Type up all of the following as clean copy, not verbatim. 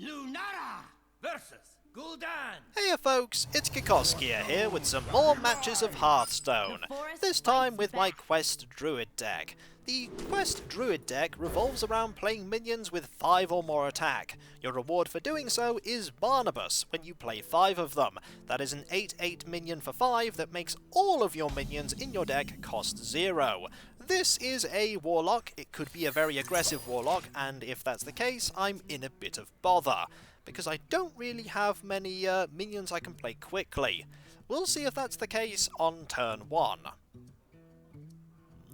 Lunara versus Gul'dan. Hey folks, it's Kikoskia here with some more matches of Hearthstone, this time with my Quest Druid deck. The Quest Druid deck revolves around playing minions with 5 or more attack. Your reward for doing so is Barnabas, when you play 5 of them. That is an 8/8 minion for 5 that makes all of your minions in your deck cost 0. This is a Warlock, it could be a very aggressive Warlock, and if that's the case, I'm in a bit of bother, because I don't really have many minions I can play quickly. We'll see if that's the case on turn 1.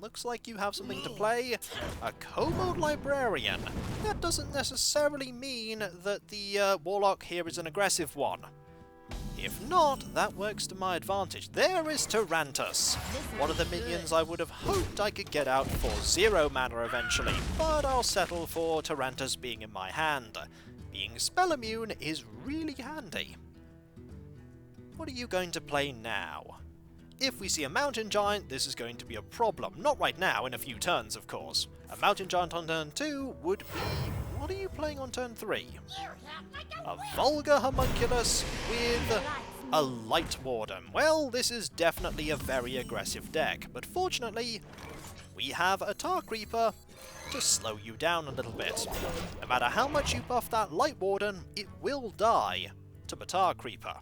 Looks like you have something to play. A Kobold Librarian. That doesn't necessarily mean that the Warlock here is an aggressive one. If not, that works to my advantage. There is Tarantus, one of the minions I would have hoped I could get out for 0 mana eventually, but I'll settle for Tarantus being in my hand. Being spell immune is really handy. What are you going to play now? If we see a Mountain Giant, this is going to be a problem. Not right now, in a few turns, of course. A Mountain Giant on turn 2 would be... What are you playing on turn 3? A Vulgar Homunculus with a Light Warden. Well, this is definitely a very aggressive deck, but fortunately, we have a Tar Creeper to slow you down a little bit. No matter how much you buff that Light Warden, it will die to the Tar Creeper.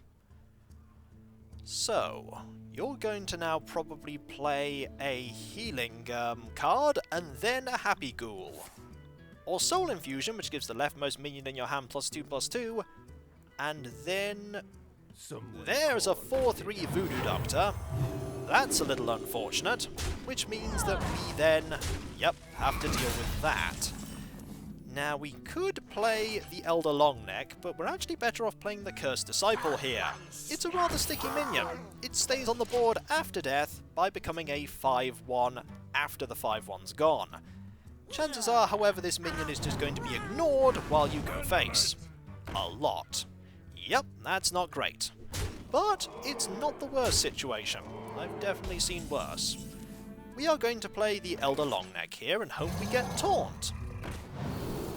So, you're going to now probably play a healing card, and then a Happy Ghoul. Or Soul Infusion, which gives the leftmost minion in your hand +2/+2, and then... there's a 4/3 Voodoo Doctor. That's a little unfortunate, which means that we then, have to deal with that. Now, we could play the Elder Longneck, but we're actually better off playing the Cursed Disciple here. It's a rather sticky minion. It stays on the board after death by becoming a 5/1 after the 5/1's gone. Chances are, however, this minion is just going to be ignored while you go face. A lot. Yep, that's not great. But it's not the worst situation. I've definitely seen worse. We are going to play the Elder Longneck here and hope we get Taunt.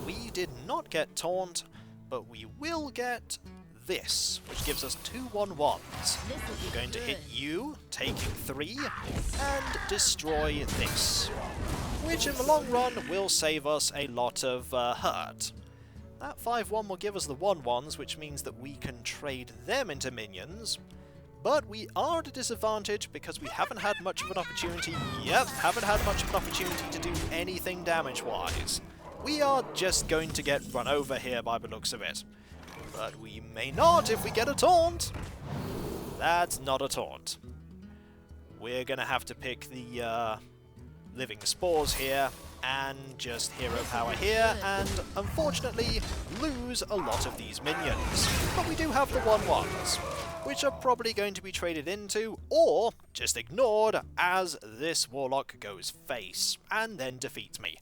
We did not get Taunt, but we will get this, which gives us 2 1/1s. We're going to hit you, taking 3, and destroy this, which in the long run will save us a lot of hurt. That 5/1 will give us the 1/1s, which means that we can trade them into minions, but we are at a disadvantage because we haven't had much of an opportunity to do anything damage-wise. We are just going to get run over here by the looks of it. But we may not if we get a Taunt! That's not a Taunt. We're gonna have to pick the Living Spores here, and just Hero Power here, and unfortunately lose a lot of these minions. But we do have the 1/1s, which are probably going to be traded into, or just ignored, as this Warlock goes face, and then defeats me.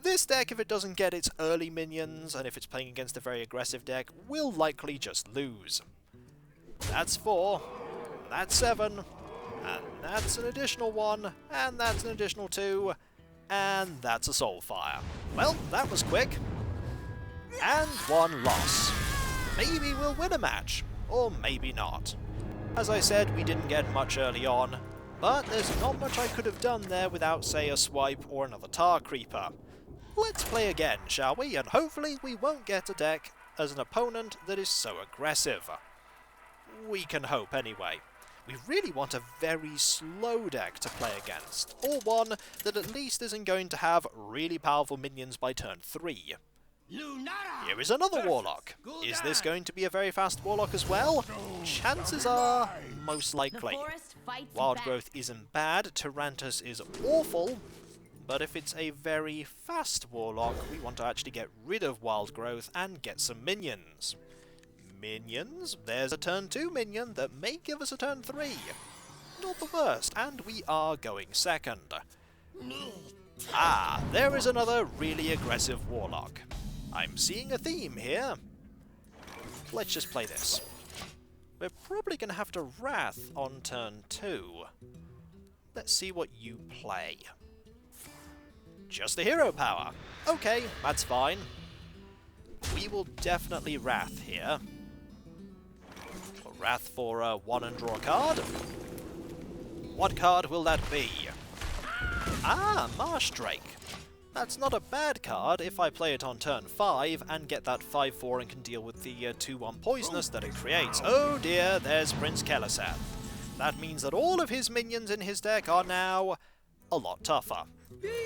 This deck, if it doesn't get its early minions, and if it's playing against a very aggressive deck, will likely just lose. That's 4, that's 7, and that's an additional 1, and that's an additional 2, and that's a Soulfire. Well, that was quick. And 1 loss. Maybe we'll win a match, or maybe not. As I said, we didn't get much early on, but there's not much I could have done there without, say, a Swipe or another Tar Creeper. Let's play again, shall we? And hopefully we won't get a deck as an opponent that is so aggressive. We can hope anyway. We really want a very slow deck to play against, or one that at least isn't going to have really powerful minions by turn 3. Here is another Warlock. Is this going to be a very fast Warlock as well? Chances are, most likely. Wild Growth isn't bad, Tarantus is awful, but if it's a very fast Warlock, we want to actually get rid of Wild Growth and get some minions. Minions? There's a turn 2 minion that may give us a turn 3. Not the worst, and we are going second. Ah, there is another really aggressive Warlock. I'm seeing a theme here. Let's just play this. We're probably going to have to Wrath on turn 2. Let's see what you play. Just the Hero Power. Okay, that's fine. We we will definitely Wrath here. We'll Wrath for 1 and draw a card. What card will that be? Ah, Marsh Drake. That's not a bad card if I play it on turn 5 and get that 5-4 and can deal with the 2-1 poisonous that it creates. Oh dear, there's Prince Keleseth. That means that all of his minions in his deck are now a lot tougher.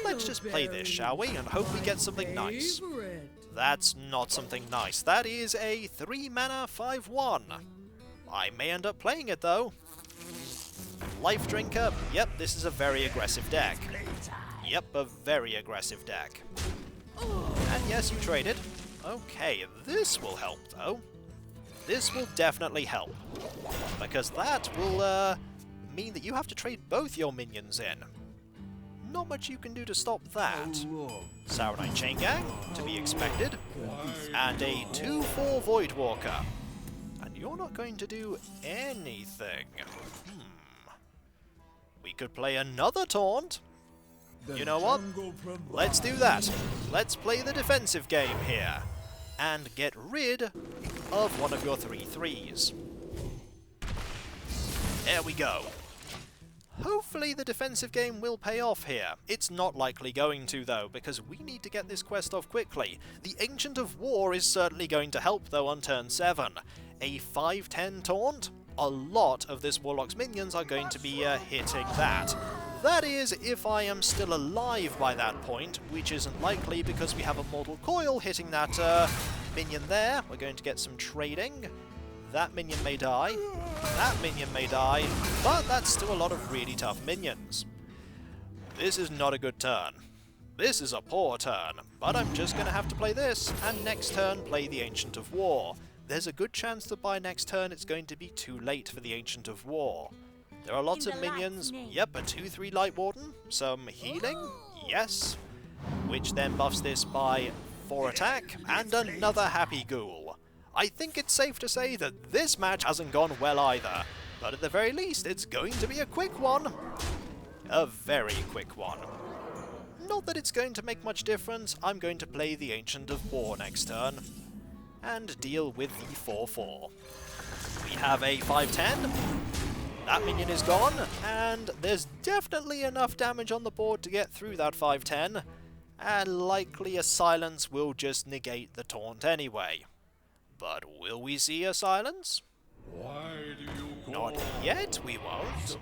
Let's just play this, shall we, and hope we get something nice. That's not something nice. That is a 3-mana 5-1. I may end up playing it though. Life Drinker. Yep, this is a very aggressive deck. Yep, a very aggressive deck. And yes, you traded. Okay, this will help though. This will definitely help. Because that will mean that you have to trade both your minions in. Not much you can do to stop that. Sauronite Chain Gang, to be expected. And a 2-4 Voidwalker. And you're not going to do anything. We could play another Taunt. You know what? Let's do that. Let's play the defensive game here. And get rid of one of your 3/3s. There we go. Hopefully the defensive game will pay off here. It's not likely going to though, because we need to get this quest off quickly. The Ancient of War is certainly going to help though on turn 7. A 5-10 Taunt? A lot of this Warlock's minions are going to be hitting that. That is, if I am still alive by that point, which isn't likely because we have a Mortal Coil hitting that minion there. We're going to get some trading. That minion may die. That minion may die. But that's still a lot of really tough minions. This is not a good turn. This is a poor turn. But I'm just going to have to play this, and next turn play the Ancient of War. There's a good chance that by next turn it's going to be too late for the Ancient of War. There are lots of minions. Yep, a 2-3 Light Warden. Some healing. Yes. Which then buffs this by 4 attack. And another Happy Ghoul. I think it's safe to say that this match hasn't gone well either. But at the very least, it's going to be a quick one. A very quick one. Not that it's going to make much difference. I'm going to play the Ancient of War next turn. And deal with the 4-4. We have a 5-10. That minion is gone, and there's definitely enough damage on the board to get through that 5-10, and likely a silence will just negate the taunt anyway. But will we see a silence? Not yet, we won't.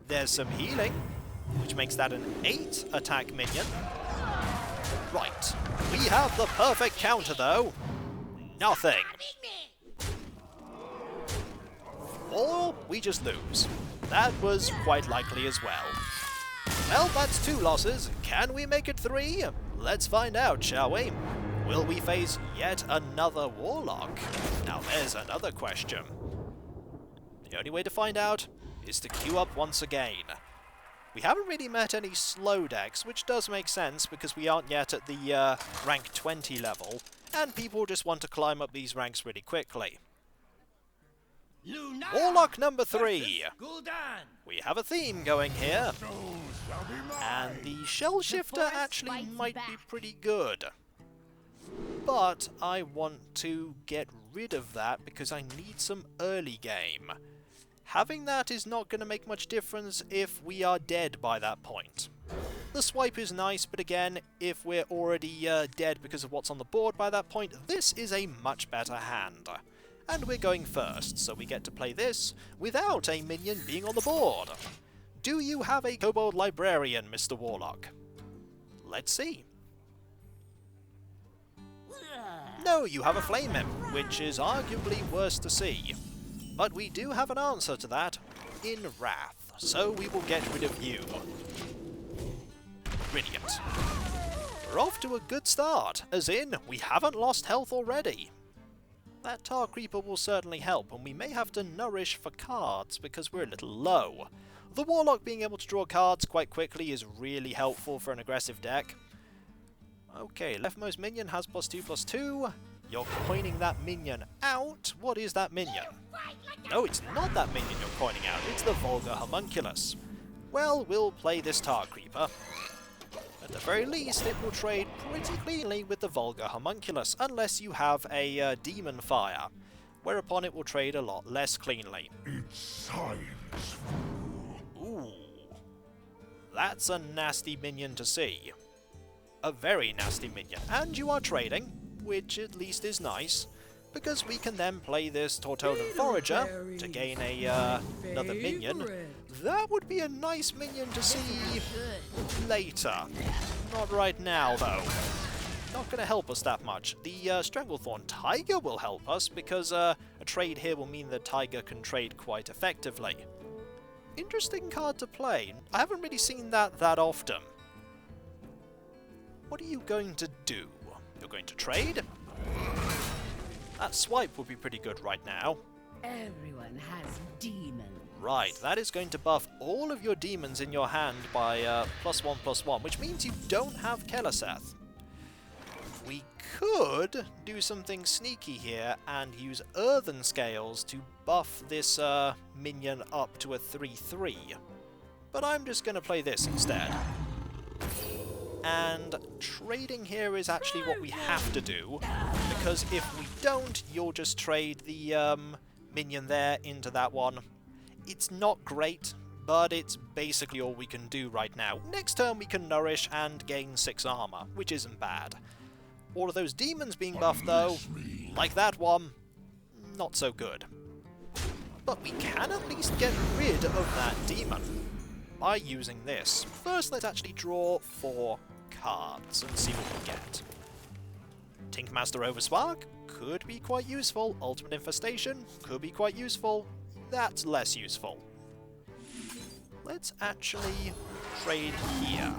There's some healing, which makes that an 8 attack minion. Right, we have the perfect counter though. Nothing. Or we just lose. That was quite likely as well. Well, that's 2 losses. Can we make it 3? Let's find out, shall we? Will we face yet another Warlock? Now there's another question. The only way to find out is to queue up once again. We haven't really met any slow decks, which does make sense because we aren't yet at the rank 20 level, and people just want to climb up these ranks really quickly. Warlock number 3. We have a theme going here. And the Shell Shifter actually might be pretty good. But I want to get rid of that because I need some early game. Having that is not going to make much difference if we are dead by that point. The swipe is nice, but again, if we're already dead because of what's on the board by that point, this is a much better hand. And we're going first, so we get to play this without a minion being on the board. Do you have a Kobold Librarian, Mr. Warlock? Let's see. No, you have a Flame Imp, which is arguably worse to see. But we do have an answer to that in Wrath, so we will get rid of you. Brilliant. We're off to a good start, as in, we haven't lost health already. That Tar Creeper will certainly help, and we may have to nourish for cards because we're a little low. The Warlock being able to draw cards quite quickly is really helpful for an aggressive deck. Okay, leftmost minion has +2/+2. You're coining that minion out. What is that minion? No, it's not that minion you're coining out. It's the Vulgar Homunculus. Well, we'll play this Tar Creeper. At the very least, it will trade pretty cleanly with the vulgar homunculus, unless you have a demon fire, whereupon it will trade a lot less cleanly. It's science. Ooh, that's a nasty minion to see. A very nasty minion. And you are trading, which at least is nice, because we can then play this Tortolan Forager to gain another minion. That would be a nice minion to see later. Not right now, though. Not going to help us that much. The Stranglethorn Tiger will help us, because a trade here will mean the Tiger can trade quite effectively. Interesting card to play. I haven't really seen that often. What are you going to do? You're going to trade? That swipe would be pretty good right now. Everyone has demons. Right, that is going to buff all of your demons in your hand by +1/+1, which means you don't have Keleseth. We could do something sneaky here and use Earthen Scales to buff this minion up to a 3/3. But I'm just going to play this instead. And trading here is actually what we have to do, because if we don't, you'll just trade the minion there into that one. It's not great, but it's basically all we can do right now. Next turn we can nourish and gain 6 armor, which isn't bad. All of those demons being buffed though, like that one, not so good. But we can at least get rid of that demon by using this. First, let's actually draw 4 cards and see what we get. Tinkmaster Overspark could be quite useful. Ultimate Infestation could be quite useful. That's less useful. Let's actually trade here.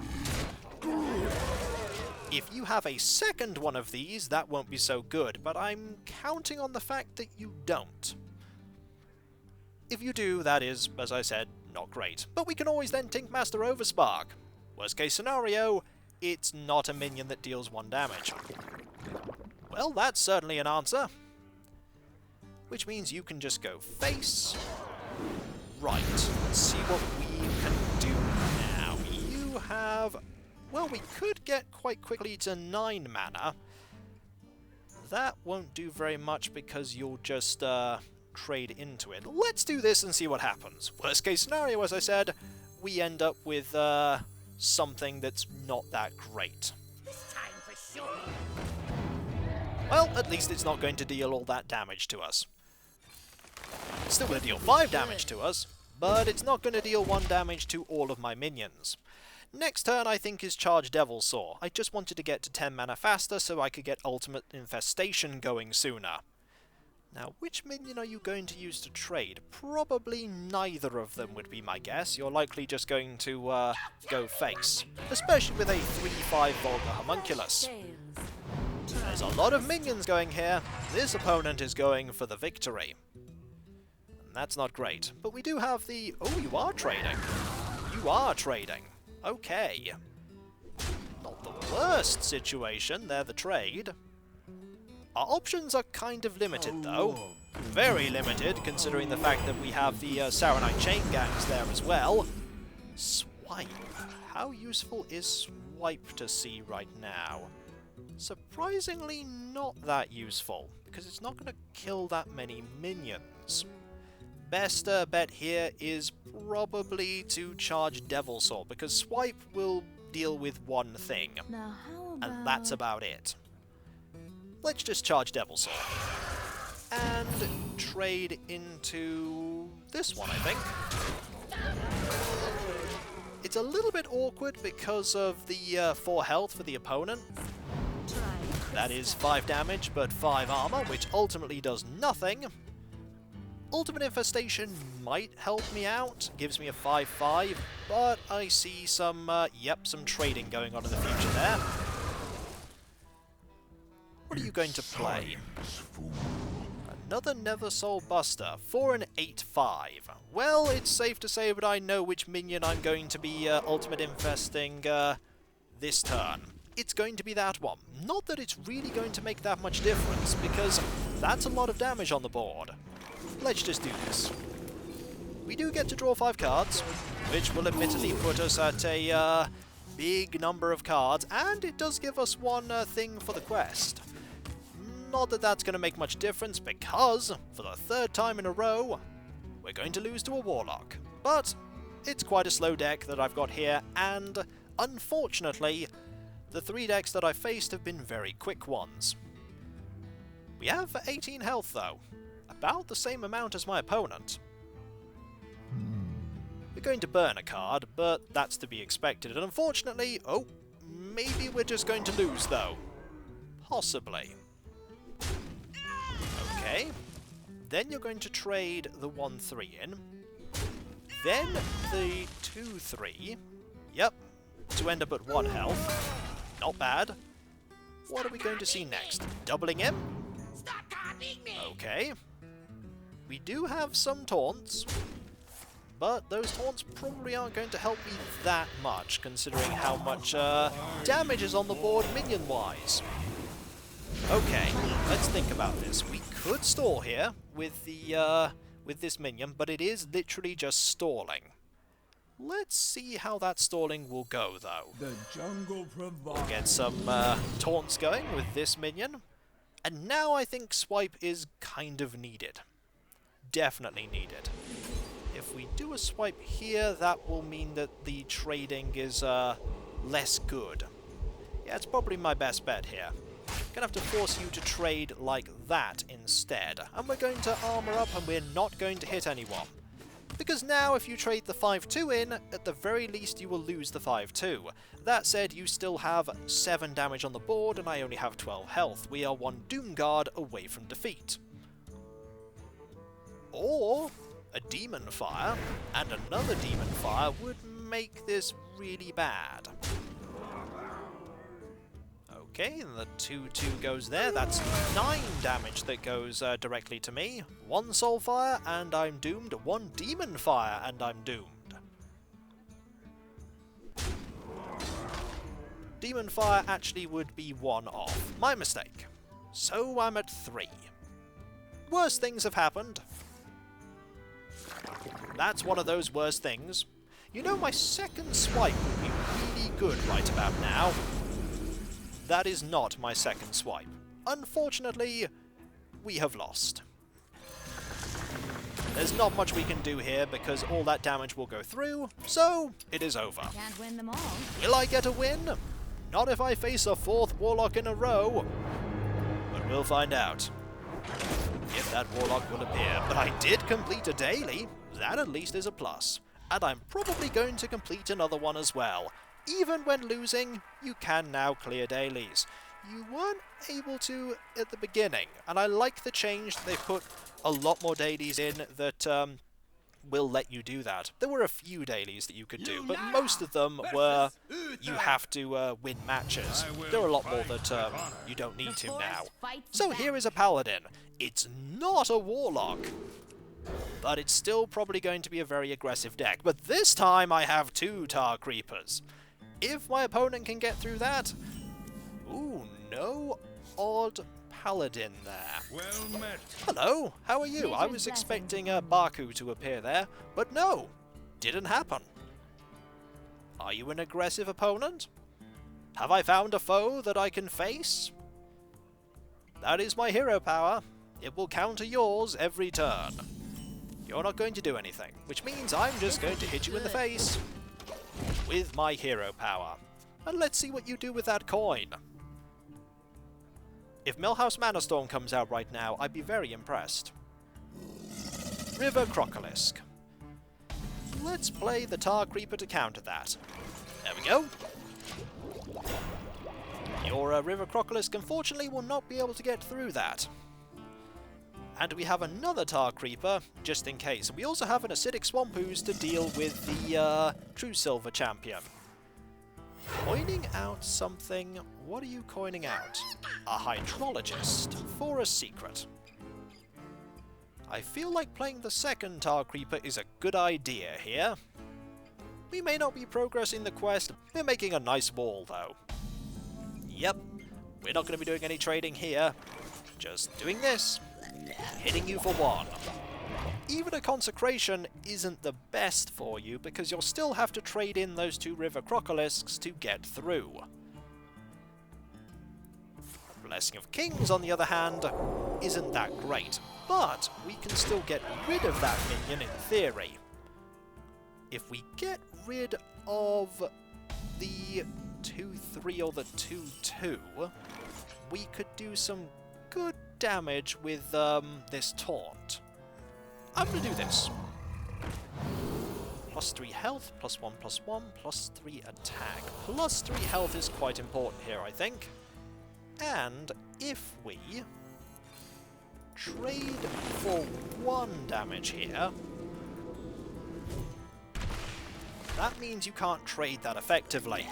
If you have a second one of these, that won't be so good, but I'm counting on the fact that you don't. If you do, that is, as I said, not great. But we can always then Tinkmaster Overspark. Worst case scenario, it's not a minion that deals 1 damage. Well, that's certainly an answer. Which means you can just go face. Right, let's see what we can do now. You have... well, we could get quite quickly to 9 mana. That won't do very much because you'll just trade into it. Let's do this and see what happens. Worst case scenario, as I said, we end up with something that's not that great. This time for sure. Well, at least it's not going to deal all that damage to us. It's still going to deal 5 damage to us, but it's not going to deal 1 damage to all of my minions. Next turn, I think, is Charge Devilsaur. I just wanted to get to 10 mana faster so I could get Ultimate Infestation going sooner. Now, which minion are you going to use to trade? Probably neither of them would be my guess. You're likely just going to go face, especially with a 3/5 Vulgar Homunculus. There's a lot of minions going here. This opponent is going for the victory. And that's not great. But we do have the... oh, you are trading. You are trading. Okay. Not the worst situation, they're the trade. Our options are kind of limited, though. Very limited, considering the fact that we have the Saronite Chain Gangs there as well. Swipe. How useful is Swipe to see right now? Surprisingly not that useful, because it's not going to kill that many minions. Best bet here is probably to charge Devilsaur, because Swipe will deal with one thing, Now how about... and that's about it. Let's just charge Devilsaur. And trade into this one, I think. It's a little bit awkward because of the 4 health for the opponent. That is 5 damage, but 5 armor, which ultimately does nothing. Ultimate Infestation might help me out, gives me a 5/5, but I see some, some trading going on in the future there. What are you going to play? Another Nether Soul Buster for an 8/5. Well, it's safe to say that I know which minion I'm going to be Ultimate Infesting this turn. It's going to be that one. Not that it's really going to make that much difference, because that's a lot of damage on the board. Let's just do this. We do get to draw 5 cards, which will admittedly put us at a big number of cards, and it does give us one thing for the quest. Not that that's going to make much difference, because for the third time in a row, we're going to lose to a Warlock. But it's quite a slow deck that I've got here, and unfortunately, the 3 decks that I've faced have been very quick ones. We have 18 health though, about the same amount as my opponent. We're going to burn a card, but that's to be expected, and unfortunately, oh, maybe we're just going to lose though. Possibly. Okay, then you're going to trade the 1-3 in, then the 2-3, yep, to end up at 1 health, not bad. What are we going to see next? Doubling him? Stop copying me! Okay. We do have some taunts, but those taunts probably aren't going to help me that much, considering how much damage is on the board minion-wise. Okay, let's think about this. We could stall here with the with this minion, but it is literally just stalling. Let's see how that stalling will go, though. The jungle provides. We'll get some taunts going with this minion. And now I think swipe is kind of needed. Definitely needed. If we do a swipe here, that will mean that the trading is less good. Yeah, it's probably my best bet here. Gonna have to force you to trade like that instead. And we're going to armor up and we're not going to hit anyone. Because now if you trade the 5-2 in, at the very least you will lose the 5-2. That said, you still have 7 damage on the board and I only have 12 health. We are 1 Doom Guard away from defeat. Or a Demon Fire and another Demon Fire would make this really bad. Okay, and the 2-2 goes there. That's 9 damage that goes directly to me. 1 Soul Fire, and I'm doomed. 1 Demon Fire, and I'm doomed. Demon Fire actually would be 1 off. My mistake. So I'm at 3. Worse things have happened. That's one of those worst things. You know, my second swipe would be really good right about now. That is not my second swipe. Unfortunately, we have lost. There's not much we can do here because all that damage will go through, so it is over. Can't win them all. Will I get a win? Not if I face a 4th Warlock in a row. But we'll find out. If that Warlock will appear. But I did complete a daily. That at least is a plus. And I'm probably going to complete another one as well. Even when losing, you can now clear dailies. You weren't able to at the beginning, and I like the change. They put a lot more dailies in that will let you do that. There were a few dailies that you could do, but most of them were you have to win matches. There are a lot more that you don't need to now. So here is a Paladin. It's not a Warlock, but it's still probably going to be a very aggressive deck. But this time I have 2 Tar Creepers. If my opponent can get through that... Ooh, no odd Paladin there. Well met. Hello, how are you? I was expecting a Baku to appear there, but no, didn't happen. Are you an aggressive opponent? Have I found a foe that I can face? That is my hero power. It will counter yours every turn. You're not going to do anything, which means I'm just going to hit you in the face with my hero power. And let's see what you do with that coin. If Millhouse Mana Storm comes out right now, I'd be very impressed. River Crocolisk. Let's play the Tar Creeper to counter that. There we go. Your River Crocolisk unfortunately will not be able to get through that. And we have another Tar Creeper, just in case. We also have an Acidic Swamp Ooze to deal with the True Silver Champion. Coining out something. What are you coining out? A Hydrologist for a secret. I feel like playing the second Tar Creeper is a good idea here. We may not be progressing the quest. We're making a nice wall, though. Yep, we're not going to be doing any trading here. Just doing this. Hitting you for 1. even a consecration isn't the best for you because you'll still have to trade in those 2 river crocolisks to get through. Blessing of Kings, on the other hand, isn't that great, but we can still get rid of that minion in theory. If we get rid of the 2-3 or the 2-2, we could do some good damage with this taunt. I'm going to do this. +3 health, +1/+1, +3 attack. +3 health is quite important here, I think. And if we trade for 1 damage here, that means you can't trade that effectively.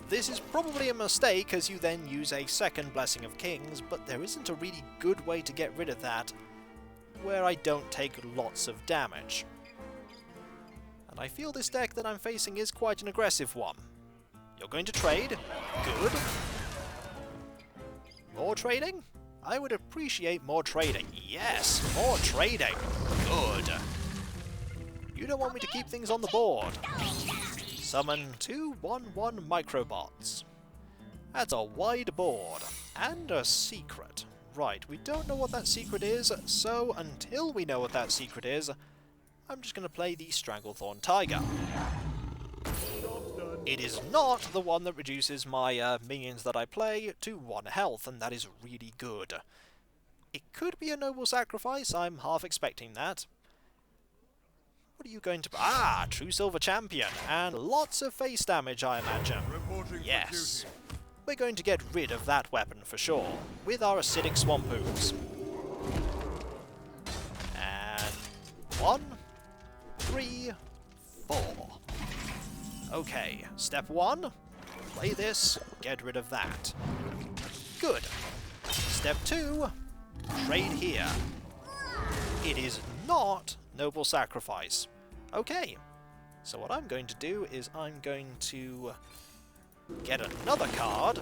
This is probably a mistake as you then use a second Blessing of Kings, but there isn't a really good way to get rid of that where I don't take lots of damage. And I feel this deck that I'm facing is quite an aggressive one. You're going to trade? Good. More trading? I would appreciate more trading. Yes, more trading. Good. You don't want me to keep things on the board. Summon 2 1/1 microbots. That's a wide board. And a secret. Right, we don't know what that secret is, so until we know what that secret is, I'm just going to play the Stranglethorn Tiger. It is not the one that reduces my minions that I play to 1 health, and that is really good. It could be a noble sacrifice, I'm half expecting that. What are you going to... Ah! True Silver Champion, and lots of face damage, I imagine. Yes. We're going to get rid of that weapon for sure, with our Acidic Swamp Ooze. And 1, 3, 4. Okay, step 1, play this, get rid of that. Good. Step 2, trade here. It is not Noble Sacrifice. Okay, so what I'm going to do is I'm going to get another card.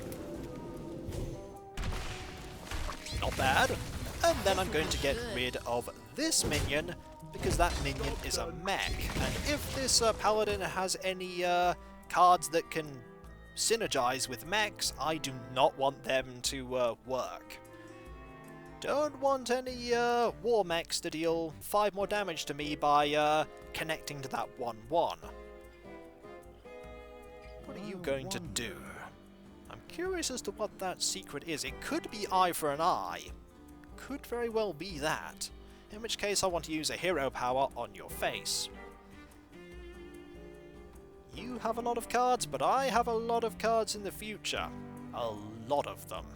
Not bad. And then I'm going to get rid of this minion, because that minion is a mech. And if this paladin has any cards that can synergize with mechs, I do not want them to work. Don't want any war mechs to deal 5 more damage to me by connecting to that 1/1. What are you going to do? I'm curious as to what that secret is. It could be eye for an eye. Could very well be that. In which case I want to use a hero power on your face. You have a lot of cards, but I have a lot of cards in the future. A lot of them.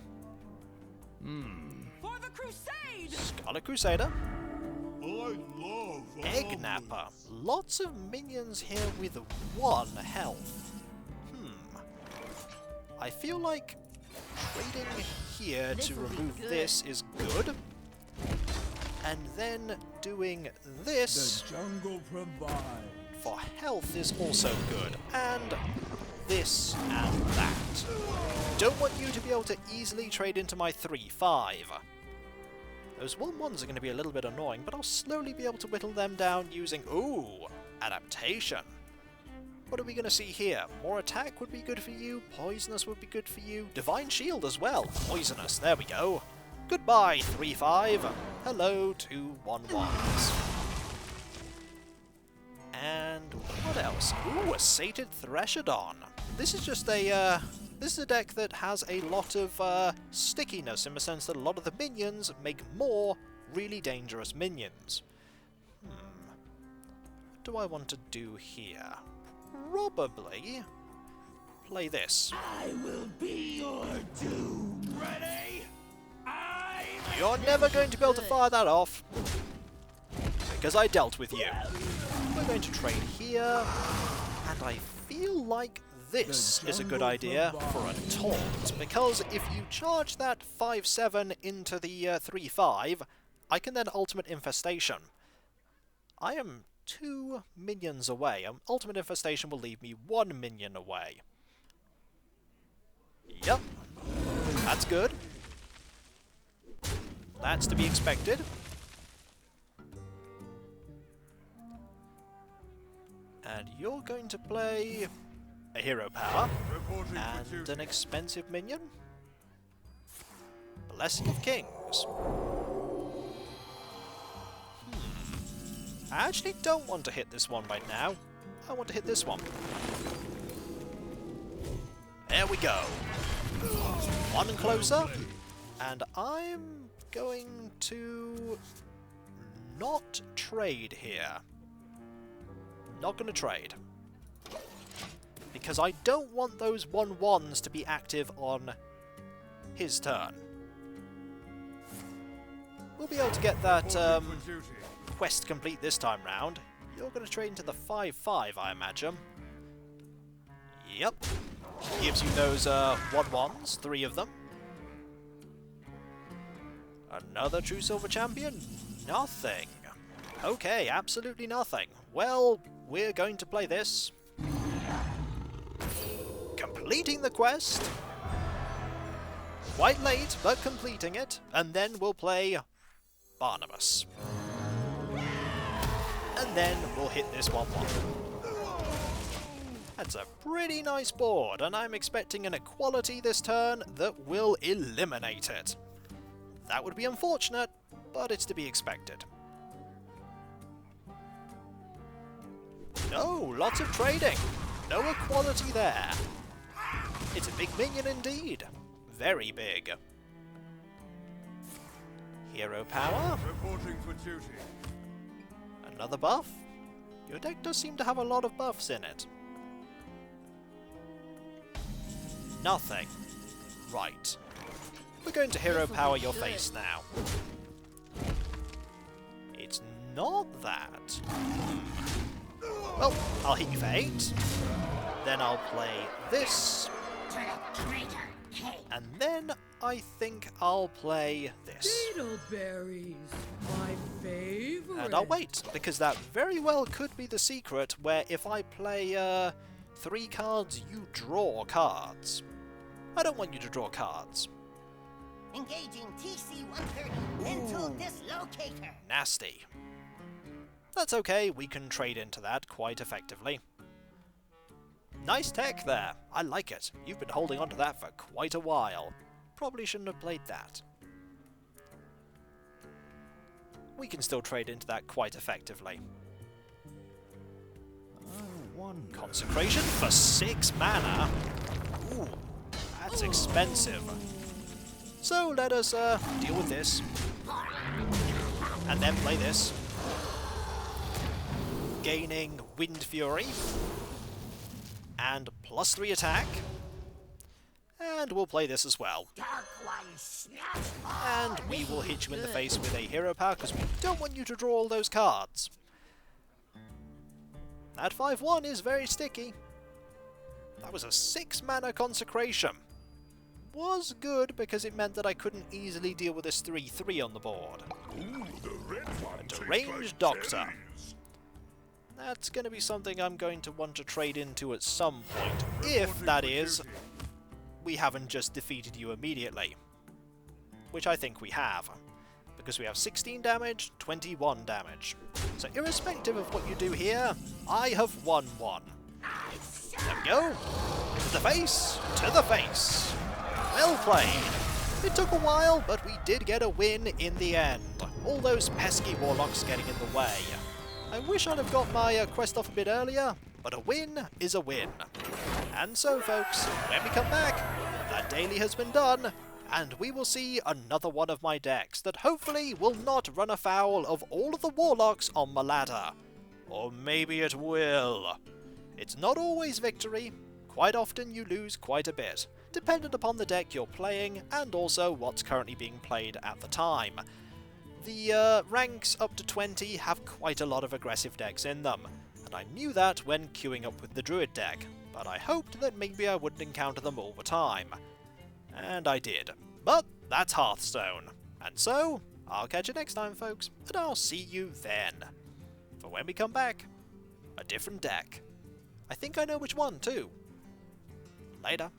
For the crusade! Scarlet Crusader. I love Egg Napper. Lots of minions here with 1 health. I feel like trading here to remove this is good. And then doing this The jungle provides. for health is also good. And this and that. Don't want you to be able to easily trade into my 3/5. Those 1/1s are going to be a little bit annoying, but I'll slowly be able to whittle them down using... Ooh! Adaptation. What are we going to see here? More attack would be good for you, poisonous would be good for you, divine shield as well, poisonous, there we go. Goodbye, 3/5. Hello, 2 1/1s. And what else? Ooh, a Sated Threshodon. This is just a, this is a deck that has a lot of stickiness in the sense that a lot of the minions make more really dangerous minions. What do I want to do here? Probably play this. I will be your doom. Ready? You're never going to be able to fire that off, because I dealt with you. We're going to trade here, and I feel like this is a good idea for a taunt, because if you charge that 5/7 into the 3/5, I can then Ultimate Infestation. I am 2 minions away. Ultimate Infestation will leave me 1 minion away. Yep, that's good. That's to be expected. And you're going to play a hero power Reporting for and duty. an expensive minion. Blessing of Kings. I actually don't want to hit this one right now. I want to hit this one. There we go. One closer. And I'm going to not trade here. Not going to trade. Because I don't want those 1/1s to be active on his turn. We'll be able to get that Reporting for duty. quest complete this time round. You're going to trade into the 5/5, I imagine. Yep. Gives you those 1/1s, 3 of them. Another true silver champion? Nothing. Okay, absolutely nothing. Well, we're going to play this. Completing the quest. Quite late, but completing it. And then we'll play Barnabas. And then we'll hit this 1/1. That's a pretty nice board, and I'm expecting an equality this turn that will eliminate it. That would be unfortunate, but it's to be expected. No, lots of trading. No equality there. It's a big minion indeed. Very big. Hero power. Reporting for duty. Another buff? Your deck does seem to have a lot of buffs in it. Nothing. Right. We're going to hero power your face now. It's not that. Well, I'll hit you for 8. Then I'll play this. And then I think I'll play this. Beetleberries, my favorite. And I'll wait, because that very well could be the secret where if I play 3 cards, you draw cards. I don't want you to draw cards. Engaging TC-130 mental dislocator. Nasty. That's okay, we can trade into that quite effectively. Nice tech there. I like it. You've been holding on to that for quite a while. Probably shouldn't have played that. We can still trade into that quite effectively. Consecration for 6 mana. Ooh, that's expensive. So let us deal with this. And then play this. Gaining Wind Fury. And +3 attack. And we'll play this as well. Dark one snap. And we will hit you in the face with a hero power because we don't want you to draw all those cards. That 5/1 is very sticky. That was a 6 mana consecration. Was good because it meant that I couldn't easily deal with this 3/3 on the board. Ooh, the red one. A deranged doctor. That's going to be something I'm going to want to trade into at some point, if that is, we haven't just defeated you immediately. Which I think we have, because we have 16 damage, 21 damage. So irrespective of what you do here, I have won one. There we go. To the face, to the face. Well played. It took a while, but we did get a win in the end. All those pesky warlocks getting in the way. I wish I'd have got my quest off a bit earlier, but a win is a win. And so, folks, when we come back, that daily has been done, and we will see another one of my decks that hopefully will not run afoul of all of the warlocks on my ladder. Or maybe it will. It's not always victory. Quite often you lose quite a bit, dependent upon the deck you're playing and also what's currently being played at the time. The ranks up to 20 have quite a lot of aggressive decks in them, and I knew that when queuing up with the druid deck, but I hoped that maybe I wouldn't encounter them all the time. And I did. But that's Hearthstone. And so, I'll catch you next time, folks, and I'll see you then. For when we come back, a different deck. I think I know which one, too. Later.